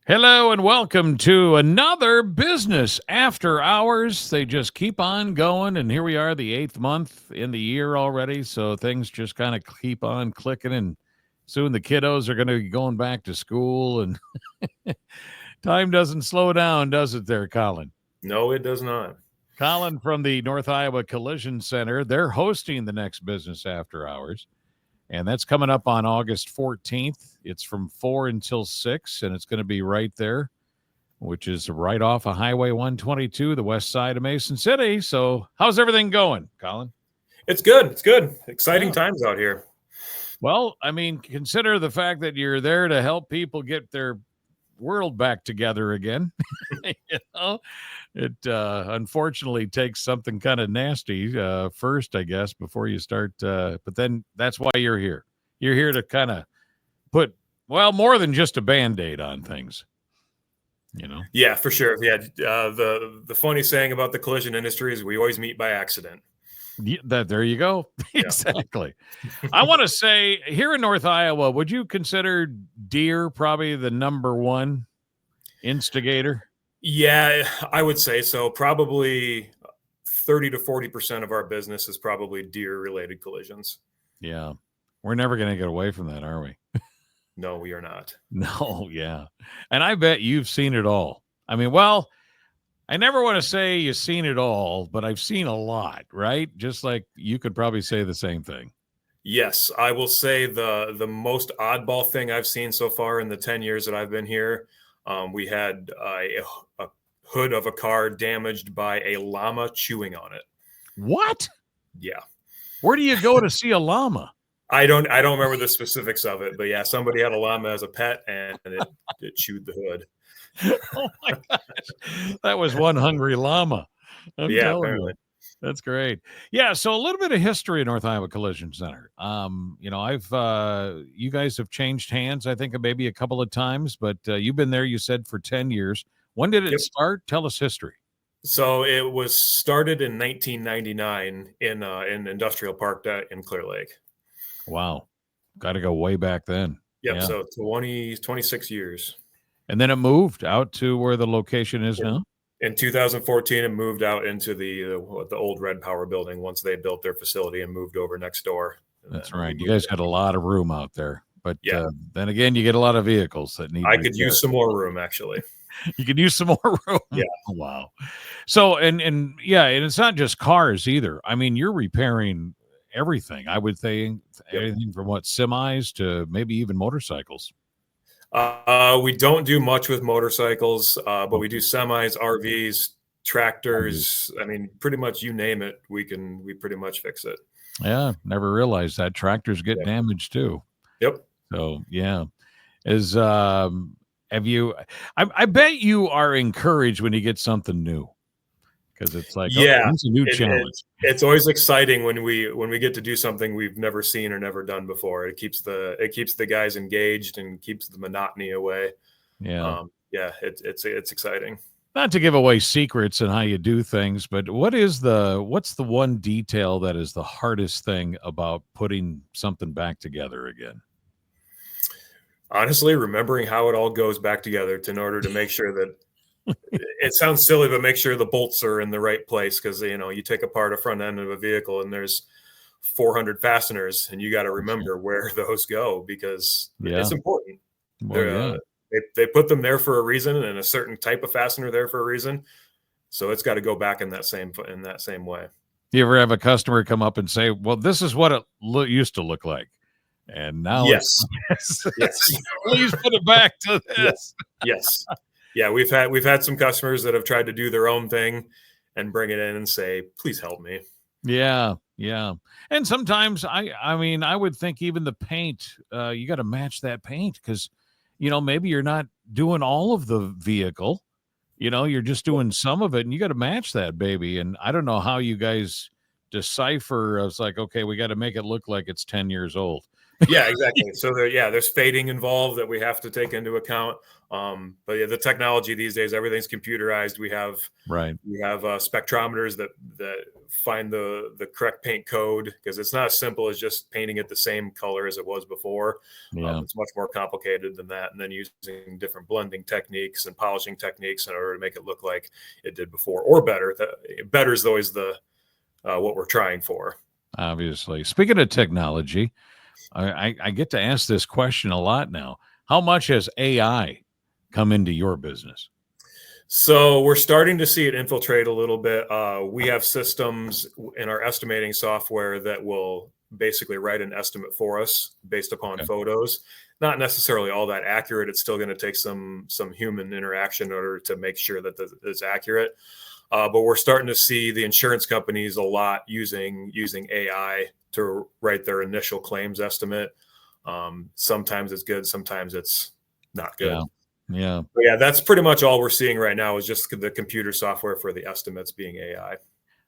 Hello and welcome to another Business After Hours. They just keep on going, and here we are, the 8th month in the year already. So things just kind of keep on clicking, and soon the kiddos are going to be going back to school, and time doesn't slow down, does it, there, Colin? No, it does not. Colin from the North Iowa Collision Center. They're hosting the next Business After Hours. And that's coming up on August 14th. It's from 4 until 6, and it's going to be right there, which is right off of Highway 122, the west side of Mason City. So how's everything going, Colin? It's good. It's good. Exciting Yeah. times out here. Well, I mean, consider the fact that you're there to help people get their world back together again. It unfortunately takes something kind of nasty first, I guess, before you start. But then that's why you're here. You're here to kind of put, well, more than just a Band-Aid on things. Yeah, for sure. Yeah, the funny saying about the collision industry is we always meet by accident. There you go. Yeah. Exactly. I want to say here in North Iowa, would you consider deer probably the number one instigator? Yeah, I would say so. Probably 30 to 40% of our business is probably deer-related collisions. Yeah. We're never going to get away from that, are we? No, we are not. No, yeah. And I bet you've seen it all. I mean, well, I never want to say you've seen it all, but I've seen a lot, right? Just like you could probably say the same thing. Yes, I will say the most oddball thing I've seen so far in the 10 years that I've been here, we had a hood of a car damaged by a llama chewing on it. What? Yeah. Where do you go to see a llama? I don't remember the specifics of it, but yeah, somebody had a llama as a pet and it chewed the hood. Oh my gosh. That was one hungry llama. I'm telling apparently. you. That's great. Yeah, so a little bit of history at North Iowa Collision Center. I've you guys have changed hands, I think maybe a couple of times, but you've been there, you said, for 10 years. When did it start? Tell us history. So it was started in 1999 in Industrial Park in Clear Lake. Wow. Got to go way back then. Yep. Yeah. So 26 years. And then it moved out to where the location is now? In 2014, it moved out into the old Red Power building once they built their facility and moved over next door. That's right. You guys got a lot of room out there. But then again, you get a lot of vehicles that need. I could use some more room, actually. You could use some more room. Yeah. Wow. So, and it's not just cars either. I mean, you're repairing everything. I would think anything from semis to maybe even motorcycles. We don't do much with motorcycles, but we do semis, RVs, tractors. I mean, pretty much you name it, we pretty much fix it. Yeah, never realized that tractors get damaged too. Yep. So yeah, have you? I bet you are encouraged when you get something new, because it's like, it's a new challenge. It's always exciting when we get to do something we've never seen or never done before. It keeps the guys engaged and keeps the monotony away. Yeah. It's exciting. Not to give away secrets and how you do things, but what's the one detail that is the hardest thing about putting something back together again? Honestly, remembering how it all goes back together in order to make sure that it sounds silly, but make sure the bolts are in the right place. Cause you take apart a front end of a vehicle and there's 400 fasteners and you got to remember where those go because it's important. Well, they put them there for a reason and a certain type of fastener there for a reason. So it's got to go back in that same way. You ever have a customer come up and say, well, this is what it used to look like. And now yes. Please put it back to this. Yes. Yeah, we've had some customers that have tried to do their own thing and bring it in and say, please help me. Yeah. And sometimes I would think even the paint, you got to match that paint because, maybe you're not doing all of the vehicle, you're just doing some of it and you got to match that baby. And I don't know how you guys decipher. It's like, okay, we got to make it look like it's 10 years old. Yeah, exactly. So there's fading involved that we have to take into account. But yeah, the technology these days, everything's computerized. Right. We have spectrometers that find the correct paint code, because it's not as simple as just painting it the same color as it was before. Yeah. It's much more complicated than that, and then using different blending techniques and polishing techniques in order to make it look like it did before, or better. Better is always the what we're trying for. Obviously. Speaking of technology, I get to ask this question a lot now. How much has AI come into your business? So we're starting to see it infiltrate a little bit. We have systems in our estimating software that will basically write an estimate for us based upon Okay. photos. Not necessarily all that accurate. It's still going to take some human interaction in order to make sure that it's accurate. But we're starting to see the insurance companies a lot using AI to write their initial claims estimate. Sometimes it's good, sometimes it's not good. Yeah. Yeah. But yeah, that's pretty much all we're seeing right now is just the computer software for the estimates being AI.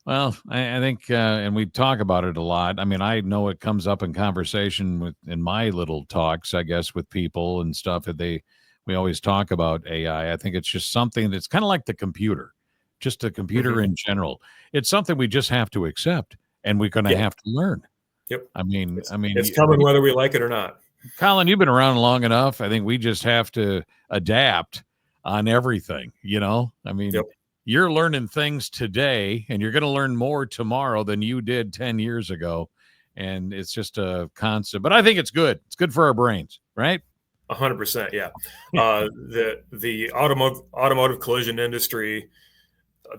Well, I think, and we talk about it a lot. I mean, I know it comes up in conversation in my little talks, I guess, with people and stuff. We always talk about AI. I think it's just something that's kind of like the computer, just the computer Mhm. in general. It's something we just have to accept, and we're going to Yeah. have to learn. Yep. I mean, It's coming whether we like it or not. Colin, you've been around long enough. I think we just have to adapt on everything, I mean, Yep. you're learning things today and you're going to learn more tomorrow than you did 10 years ago. And it's just a constant, but I think it's good. It's good for our brains, right? 100%. Yeah. The automotive collision industry,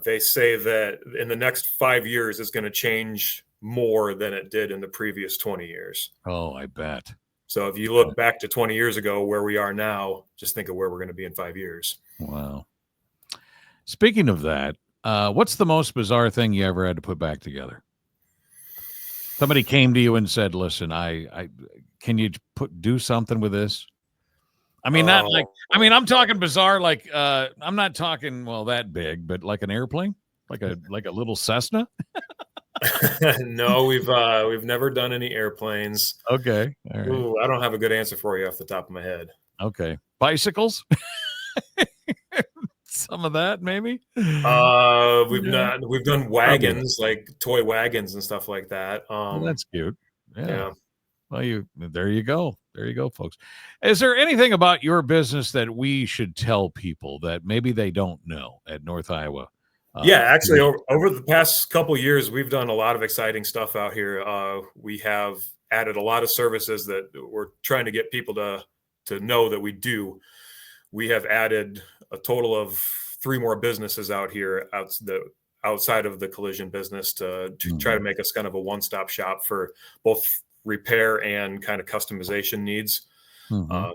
they say that in the next 5 years is going to change more than it did in the previous 20 years. Oh, I bet. So if you look back to 20 years ago, where we are now, just think of where we're going to be in 5 years. Wow. Speaking of that, what's the most bizarre thing you ever had to put back together? Somebody came to you and said, "Listen, I can you do something with this?" I mean, not like, I'm talking bizarre, like, I'm not talking, well, that big, but like an airplane, like a little Cessna. No, we've never done any airplanes. Okay. All right. Ooh, I don't have a good answer for you off the top of my head. Okay. Bicycles. Some of that, maybe. We've done wagons, like toy wagons and stuff like that. Well, that's cute. Yeah. Yeah. Well, there you go. There you go, folks. Is there anything about your business that we should tell people that maybe they don't know at North Iowa? Yeah, actually, over the past couple of years, we've done a lot of exciting stuff out here. We have added a lot of services that we're trying to get people to know that we do. We have added a total of 3 more businesses out here outside of the collision business to try to make us kind of a one-stop shop for both repair and kind of customization needs.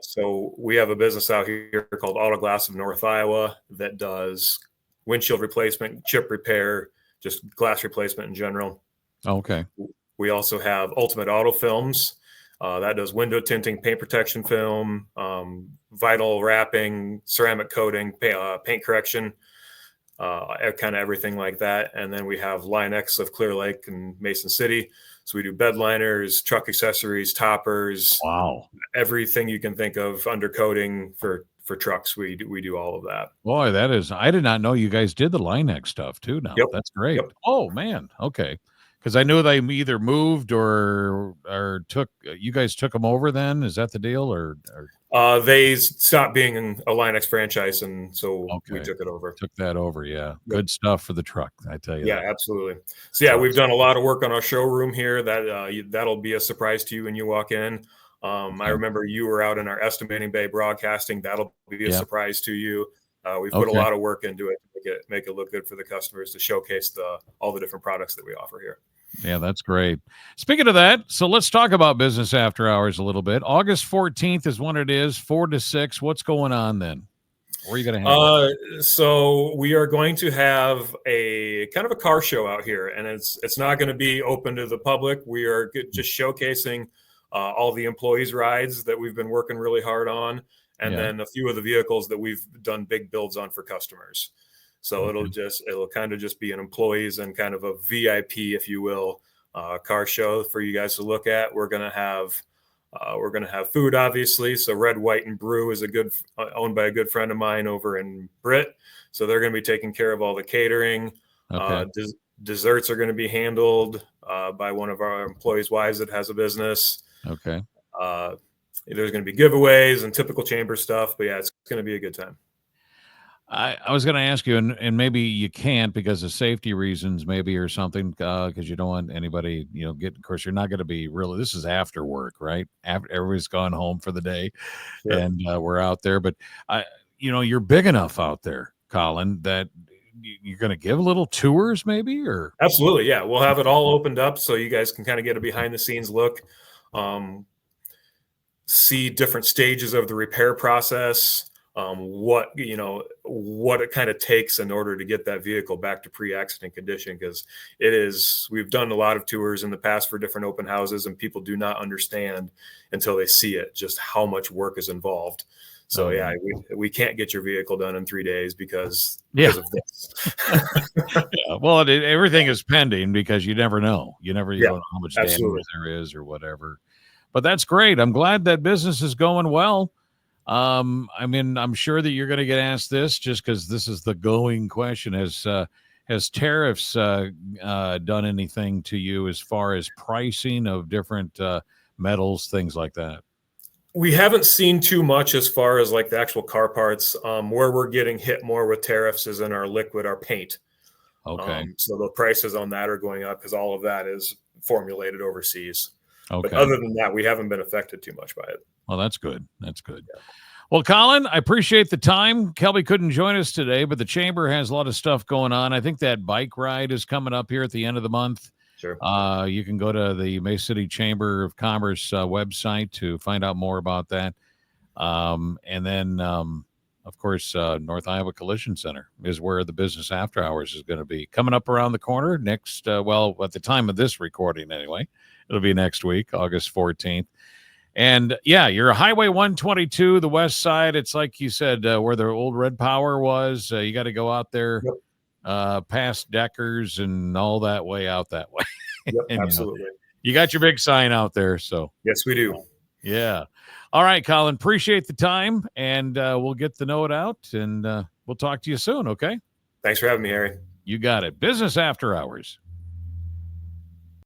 So we have a business out here called Auto Glass of North Iowa that does windshield replacement, chip repair, just glass replacement in general. Okay. We also have Ultimate Auto Films. That does window tinting, paint protection film, vinyl wrapping, ceramic coating, paint correction, kind of everything like that. And then we have Line X of Clear Lake and Mason City. So we do bed liners, truck accessories, toppers. Wow. Everything you can think of undercoating for trucks. We do all of that. Boy, I did not know you guys did the Line-X stuff too now. Yep. That's great. Yep. Oh, man. Okay. Because I knew they either moved or you guys took them over then? Is that the deal? Or they stopped being a Line-X franchise, and so we took it over. Took that over, yeah. Yep. Good stuff for the truck, I tell you. Yeah, absolutely. So yeah, we've done a lot of work on our showroom here. That'll be a surprise to you when you walk in. I remember you were out in our estimating bay broadcasting. That'll be a surprise to you. We've put a lot of work into it to make it look good for the customers, to showcase all the different products that we offer here. Yeah, that's great. Speaking of that, so let's talk about business after hours a little bit. August 14th is when it is, 4 to 6. What's going on then? Where are you going to have So we are going to have a kind of a car show out here, and it's not going to be open to the public. We are just showcasing all the employees' rides that we've been working really hard on, and then a few of the vehicles that we've done big builds on for customers. So it'll kind of just be an employees and kind of a VIP, if you will, car show for you guys to look at. We're going to have We're going to have food, obviously. So Red, White, and Brew is owned by a good friend of mine over in Britt. So they're going to be taking care of all the catering. Okay. Desserts are going to be handled by one of our employees' wives that has a business. Okay. There's going to be giveaways and typical chamber stuff, but yeah, it's going to be a good time. I was going to ask you, and maybe you can't because of safety reasons, maybe, or something, because you don't want anybody, of course, you're not going to be really, this is after work, right? After everybody's gone home for the day, Sure. and we're out there. But, you're big enough out there, Colin, that you're going to give little tours maybe, or? Absolutely. Yeah. We'll have it all opened up so you guys can kind of get a behind the scenes look, see different stages of the repair process, what it kind of takes in order to get that vehicle back to pre-accident condition. Because we've done a lot of tours in the past for different open houses, and people do not understand until they see it, just how much work is involved. So we can't get your vehicle done in 3 days because of this. Yeah, well, everything is pending because you never know. You don't know how much damage there is or whatever. But that's great. I'm glad that business is going well. I'm sure that you're going to get asked this just because this is the going question. Has tariffs done anything to you as far as pricing of different metals, things like that? We haven't seen too much as far as like the actual car parts. Where we're getting hit more with tariffs is in our paint. Okay. So the prices on that are going up because all of that is formulated overseas. Okay. But other than that, we haven't been affected too much by it. Well, that's good. That's good. Yeah. Well, Colin, I appreciate the time. Kelby couldn't join us today, but the chamber has a lot of stuff going on. I think that bike ride is coming up here at the end of the month. Sure. You can go to the Mesa City Chamber of Commerce website to find out more about that. And then, of course, North Iowa Collision Center is where the business after hours is going to be coming up around the corner next. At the time of this recording, anyway, it'll be next week, August 14th. And you're Highway 122, the west side. It's like you said, where the old Red Power was. You got to go out there, past Deckers and all that way out that way. Yep, and, absolutely. You got your big sign out there. So yes, we do. Yeah. All right, Colin, appreciate the time, and we'll get the note out, and we'll talk to you soon. Okay. Thanks for having me, Harry. You got it. Business After Hours.